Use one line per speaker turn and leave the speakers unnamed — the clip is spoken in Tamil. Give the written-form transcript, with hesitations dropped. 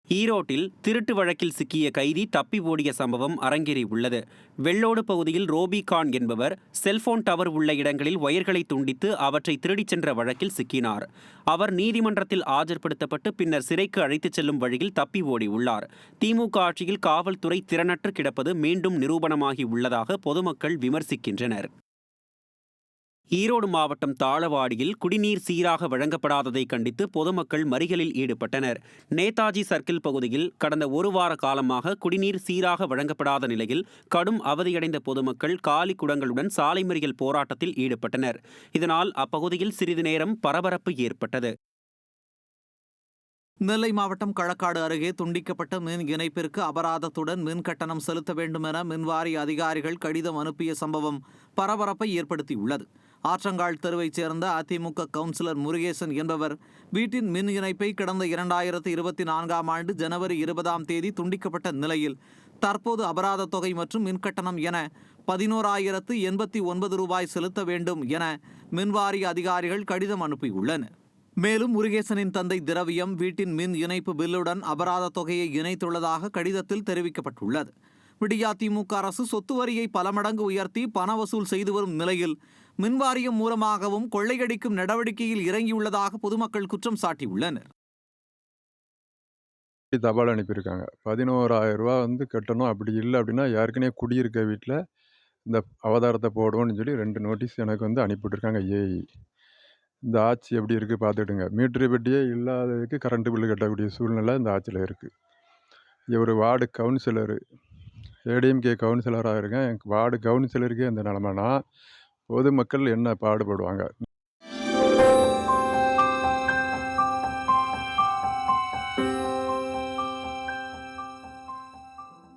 ஈரோட்டில் திருட்டு வழக்கில் சிக்கிய கைதி தப்பி ஓடிய சம்பவம் அரங்கேறியுள்ளது. வெள்ளோடு பகுதியில் ரோபிகான் என்பவர் செல்போன் டவர் உள்ள இடங்களில் ஒயர்களை துண்டித்து அவற்றை திருடிச் சென்ற வழக்கில் சிக்கினார். அவர் நீதிமன்றத்தில் ஆஜர்படுத்தப்பட்டு பின்னர் சிறைக்கு அழைத்துச் செல்லும் வழியில் தப்பி ஓடியுள்ளார். திமுக ஆட்சியில் காவல்துறை திறனற்று கிடப்பது மீண்டும் நிரூபணமாகி உள்ளதாக பொதுமக்கள் விமர்சிக்கின்றனர். ஈரோடு மாவட்டம் தாளவாடியில் குடிநீர் சீராக வழங்கப்படாததை கண்டித்து பொதுமக்கள் மறியலில் ஈடுபட்டனர். நேதாஜி சர்க்கிள் பகுதியில் கடந்த ஒரு வார காலமாக குடிநீர் சீராக வழங்கப்படாத நிலையில் கடும் அவதியடைந்த பொதுமக்கள் காலி குடங்களுடன் சாலை மறியல் போராட்டத்தில் ஈடுபட்டனர். இதனால் அப்பகுதியில் சிறிது நேரம் பரபரப்பு ஏற்பட்டது.
நெல்லை மாவட்டம் களக்காடு அருகே துண்டிக்கப்பட்ட மின் இணைப்பிற்கு அபராதத்துடன் மின் கட்டணம் செலுத்த வேண்டும் என மின்வாரிய அதிகாரிகள் கடிதம் அனுப்பிய சம்பவம் பரபரப்பை ஏற்படுத்தியுள்ளது. ஆற்றங்கால் தெருவைச் சேர்ந்த அதிமுக கவுன்சிலர் முருகேசன் என்பவர் வீட்டின் மின் இணைப்பை கடந்த 2024ஆம் ஆண்டு ஜனவரி 20ஆம் துண்டிக்கப்பட்ட நிலையில் தற்போது அபராத தொகை மற்றும் மின்கட்டணம் என 11,089 ரூபாய் செலுத்த வேண்டும் என மின்வாரிய அதிகாரிகள் கடிதம் அனுப்பியுள்ளனர். மேலும் முருகேசனின் தந்தை திரவியம் வீட்டின் மின் இணைப்பு பில்லுடன் அபராத தொகையை இணைத்துள்ளதாக கடிதத்தில் தெரிவிக்கப்பட்டுள்ளது. விடியா திமுக அரசு சொத்து வரியை பல மடங்கு உயர்த்தி பண வசூல் செய்து வரும் நிலையில் மின்வாரியம் மூலமாகவும் கொள்ளையடிக்கும் நடவடிக்கையில் இறங்கியுள்ளதாக பொதுமக்கள் குற்றம் சாட்டியுள்ளனர்.
தபால் அனுப்பியிருக்காங்க. 11,000 ரூபா கட்டணும். அப்படி இல்லை அப்படின்னா ஏற்கனவே குடியிருக்க வீட்டில் இந்த அவதாரத்தை போடுவோன்னு சொல்லி 2 நோட்டீஸ் எனக்கு அனுப்பிவிட்டுருக்காங்க ஏஇ. இந்த ஆட்சி எப்படி இருக்குது பார்த்துடுங்க. மீட்ரு பெட்டியே இல்லாததுக்கு கரண்ட் பில்லு கட்டக்கூடிய சூழ்நிலை இந்த ஆட்சியில் இருக்குது. இவர் வார்டு கவுன்சிலரு, ஏடிஎம்கே கவுன்சிலராக இருக்கேன். வார்டு கவுன்சிலருக்கே இந்த நிலமைனா பொதுமக்கள் என்ன பாடுபடுவாங்க?